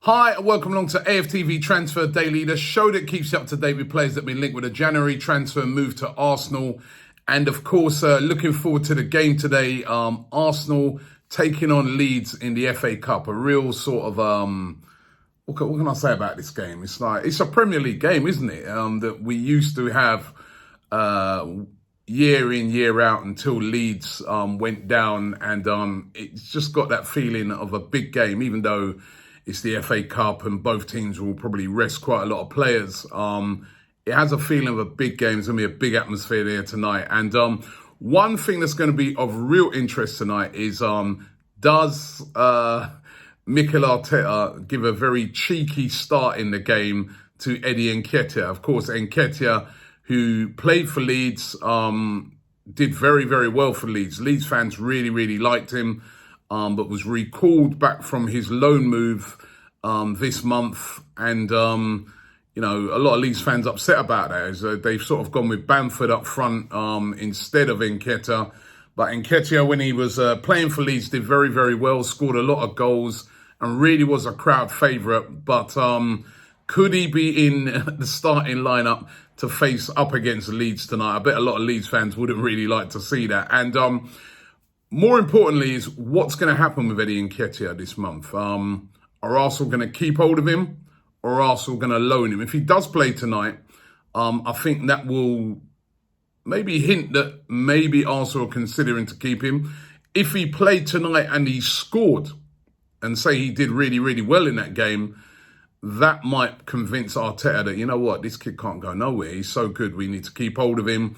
Hi, and welcome along to AFTV Transfer Daily, the show that keeps you up to date with players that have been linked with a January transfer move to Arsenal. And of course, looking forward to the game today. Arsenal taking on Leeds in the FA Cup. A real sort of, what can I say about this game? It's a Premier League game, isn't it? That we used to have year in, year out until Leeds went down. And it's just got that feeling of a big game, even though it's the FA Cup and both teams will probably rest quite a lot of players. It has a feeling of a big game. There's going to be a big atmosphere there tonight. And one thing that's going to be of real interest tonight is does Mikel Arteta give a very cheeky start in the game to Eddie Nketiah? Of course, Nketiah, who played for Leeds, did very, very well for Leeds. Leeds fans really, really liked him. But was recalled back from his loan move this month. And, a lot of Leeds fans upset about that. As they've sort of gone with Bamford up front instead of Nketiah. But Nketiah, when he was playing for Leeds, did very, very well, scored a lot of goals and really was a crowd favourite. But could he be in the starting lineup to face up against Leeds tonight? I bet a lot of Leeds fans wouldn't really like to see that. And more importantly is what's going to happen with Eddie Nketiah this month. Are Arsenal going to keep hold of him or are Arsenal going to loan him? If he does play tonight, I think that will maybe hint that maybe Arsenal are considering to keep him. If he played tonight and he scored and say he did really, really well in that game, that might convince Arteta that, you know what, this kid can't go nowhere. He's so good, we need to keep hold of him.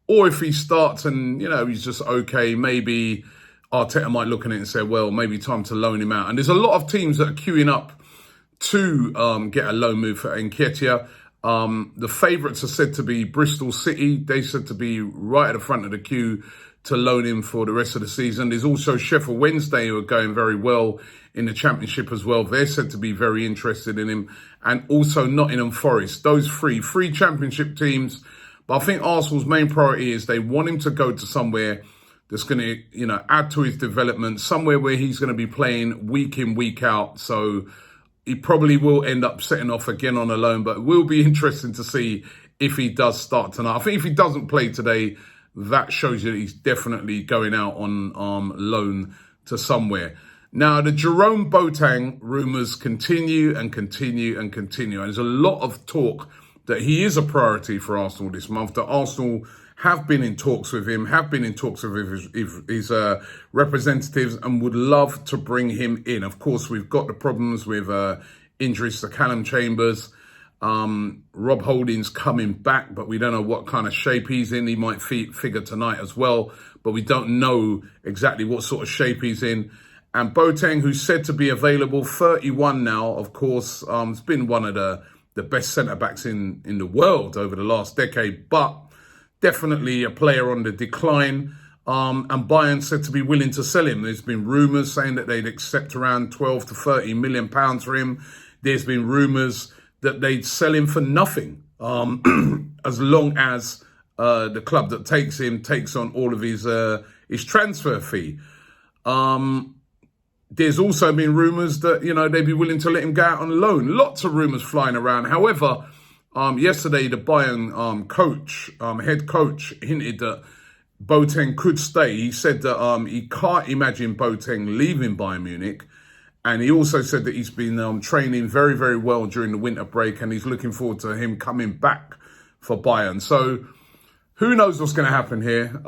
Or if he starts and, he's just okay, maybe Arteta might look at it and say, well, maybe time to loan him out. And there's a lot of teams that are queuing up to get a loan move for Nketiah. The favourites are said to be Bristol City. They said to be right at the front of the queue to loan him for the rest of the season. There's also Sheffield Wednesday, who are going very well in the Championship as well. They're said to be very interested in him. And also Nottingham Forest. Those three Championship teams. But I think Arsenal's main priority is they want him to go to somewhere that's going to, add to his development, somewhere where he's going to be playing week in, week out. So he probably will end up setting off again on a loan, but it will be interesting to see if he does start tonight. I think if he doesn't play today, that shows you that he's definitely going out on loan to somewhere. Now, the Jerome Boateng rumours continue and continue and continue. And there's a lot of talk that he is a priority for Arsenal this month, that Arsenal have been in talks with him, have been in talks with his representatives and would love to bring him in. Of course, we've got the problems with injuries to Callum Chambers. Rob Holding's coming back, but we don't know what kind of shape he's in. He might figure tonight as well, but we don't know exactly what sort of shape he's in. And Boateng, who's said to be available, 31 now, of course, has been one of the best centre-backs in the world over the last decade, but definitely a player on the decline. And Bayern said to be willing to sell him. There's been rumours saying that they'd accept around 12 to 30 million pounds for him. There's been rumours that they'd sell him for nothing, as long as the club that takes him takes on all of his transfer fee. There's also been rumours that, they'd be willing to let him go out on loan. Lots of rumours flying around. However, yesterday, the Bayern head coach hinted that Boateng could stay. He said that he can't imagine Boateng leaving Bayern Munich. And he also said that he's been training very, very well during the winter break and he's looking forward to him coming back for Bayern. So who knows what's going to happen here?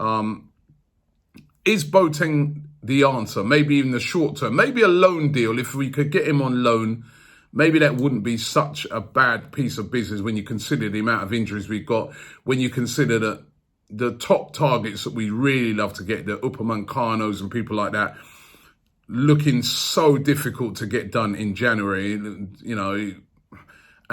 Is Boateng the answer? Maybe even the short term, maybe a loan deal. If we could get him on loan, maybe that wouldn't be such a bad piece of business when you consider the amount of injuries we've got, when you consider that the top targets that we really love to get, the Upamecano's and people like that, looking so difficult to get done in January, and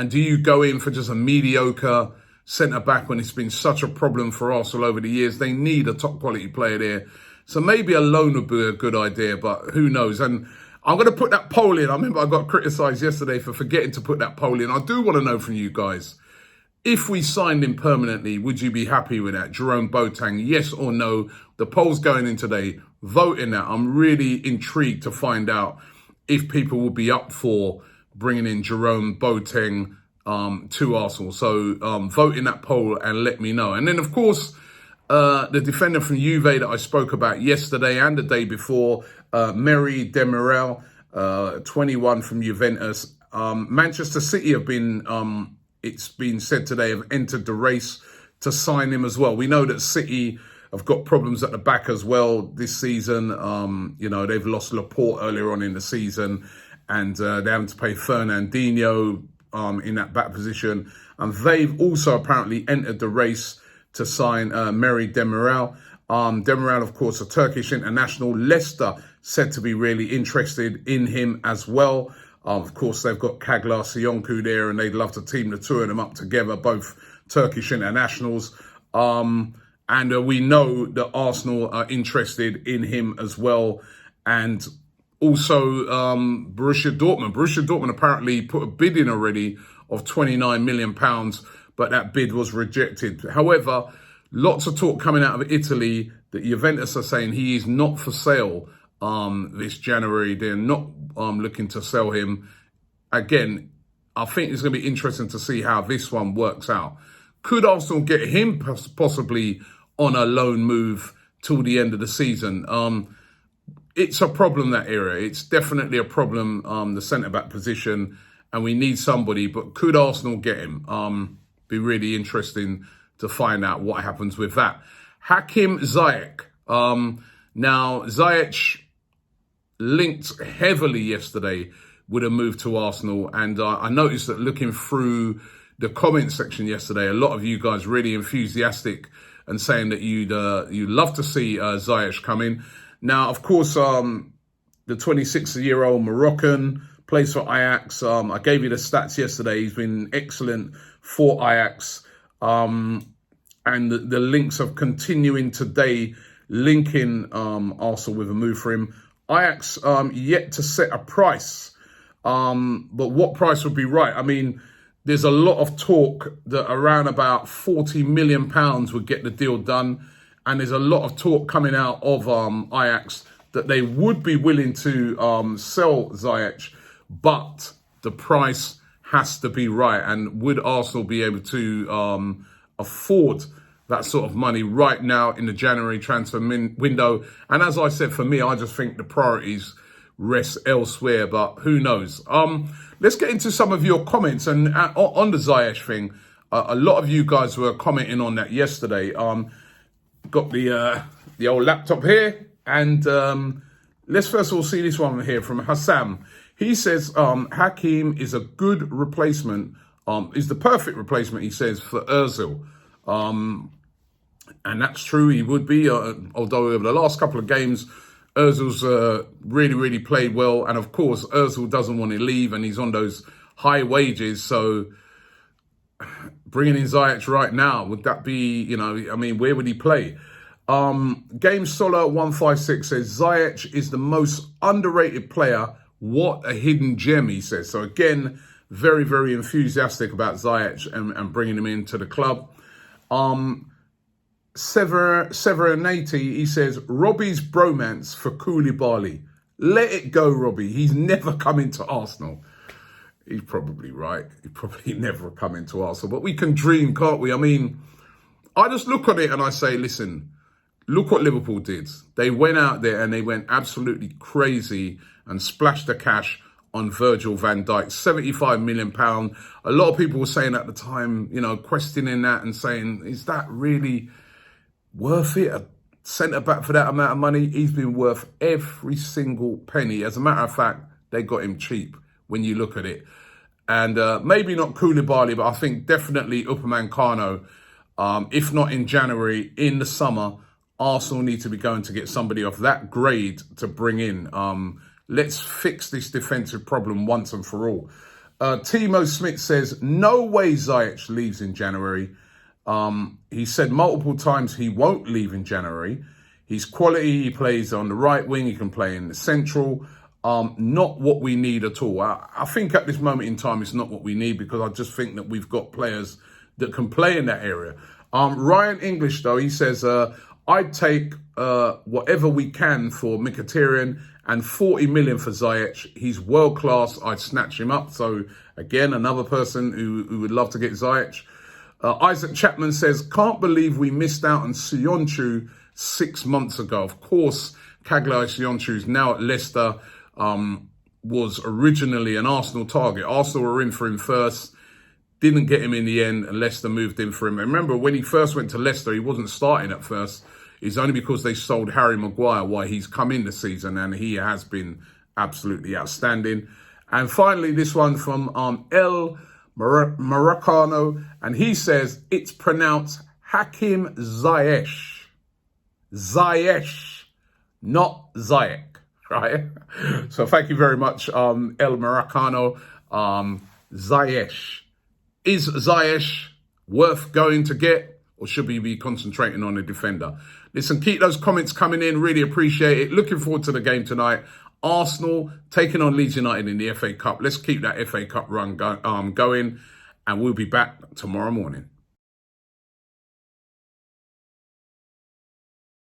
do you go in for just a mediocre centre-back when it's been such a problem for Arsenal over the years? They need a top quality player there. So maybe a loan would be a good idea, but who knows? And I'm going to put that poll in. I remember I got criticised yesterday for forgetting to put that poll in. I do want to know from you guys, if we signed him permanently, would you be happy with that? Jerome Boateng, yes or no? The poll's going in today. Vote in that. I'm really intrigued to find out if people will be up for bringing in Jerome Boateng to Arsenal. So vote in that poll and let me know. And then, of course, the defender from Juve that I spoke about yesterday and the day before, Merih Demiral, 21 from Juventus. Manchester City have been, it's been said today, have entered the race to sign him as well. We know that City have got problems at the back as well this season. They've lost Laporte earlier on in the season, and they're having to pay Fernandinho in that back position. And they've also apparently entered the race to sign Merih Demiral. Demiral, of course, a Turkish international. Leicester said to be really interested in him as well. Of course, they've got Kaglar Sionku there, and they'd love to team the two of them up together, both Turkish internationals. And we know that Arsenal are interested in him as well. And also Borussia Dortmund. Borussia Dortmund apparently put a bid in already of £29 million, but that bid was rejected. However, lots of talk coming out of Italy that Juventus are saying he is not for sale this January. They're not looking to sell him. Again, I think it's going to be interesting to see how this one works out. Could Arsenal get him possibly on a loan move till the end of the season? It's a problem, that area. It's definitely a problem, the centre-back position, and we need somebody. But could Arsenal get him? Be really interesting to find out what happens with that. Hakim Ziyech. Now, Ziyech linked heavily yesterday with a move to Arsenal, and I noticed that looking through the comment section yesterday, a lot of you guys really enthusiastic and saying that you'd love to see Ziyech come in. Now, of course, the 26-year-old Moroccan plays for Ajax. I gave you the stats yesterday. He's been excellent for Ajax. And the links are continuing today, linking Arsenal with a move for him. Ajax yet to set a price. But what price would be right? I mean, there's a lot of talk that around about £40 million would get the deal done. And there's a lot of talk coming out of Ajax that they would be willing to sell Ziyech, but the price has to be right. And would Arsenal be able to afford that sort of money right now in the January transfer window? And as I said, for me, I just think the priorities rest elsewhere, but who knows? Let's get into some of your comments. And on the Ziyech thing, a lot of you guys were commenting on that yesterday. Got the old laptop here, and let's first of all see this one here from Hassam. He says Hakim is a good replacement, is the perfect replacement, he says, for Ozil. And that's true, he would be, although over the last couple of games, Ozil's really, really played well. And of course, Ozil doesn't want to leave, and he's on those high wages. So bringing in Ziyech right now, would that be, where would he play? Game Solar 156 says Ziyech is the most underrated player. What a hidden gem, he says. So again, very, very enthusiastic about Ziyech and bringing him into the club. Severanati, he says, Robbie's bromance for Koulibaly. Let it go, Robbie. He's never coming to Arsenal. He's probably right. He probably never come into Arsenal. But we can dream, can't we? I mean, I just look at it and I say, listen, look what Liverpool did. They went out there and they went absolutely crazy and splashed the cash on Virgil van Dijk, £75 million. A lot of people were saying at the time, questioning that and saying, is that really worth it? A centre-back for that amount of money? He's been worth every single penny. As a matter of fact, they got him cheap when you look at it. And maybe not Koulibaly, but I think definitely Upamecano. If not in January, in the summer, Arsenal need to be going to get somebody of that grade to bring in. Let's fix this defensive problem once and for all. Timo Smith says, no way Ziyech leaves in January. He said multiple times he won't leave in January. He's quality. He plays on the right wing. He can play in the central. Not what we need at all. I think at this moment in time, it's not what we need, because I just think that we've got players that can play in that area. Ryan English, though, he says, I'd take whatever we can for Mkhitaryan and 40 million for Ziyech. He's world class. I'd snatch him up. So again, another person who would love to get Ziyech. Isaac Chapman says, can't believe we missed out on Sionchu 6 months ago. Of course, Cagliari Sionchu is now at Leicester, was originally an Arsenal target. Arsenal were in for him first, didn't get him in the end, and Leicester moved in for him. And remember, when he first went to Leicester, he wasn't starting at first. It's only because they sold Harry Maguire why he's come in this season, and he has been absolutely outstanding. And finally, this one from El Maracano, and he says it's pronounced Hakim Ziyech. Ziyech, not Ziyech, right? So thank you very much, El Maracano. Ziyech. Is Ziyech worth going to get, or should we be concentrating on a defender? Listen, keep those comments coming in. Really appreciate it. Looking forward to the game tonight. Arsenal taking on Leeds United in the FA Cup. Let's keep that FA Cup run going, and we'll be back tomorrow morning.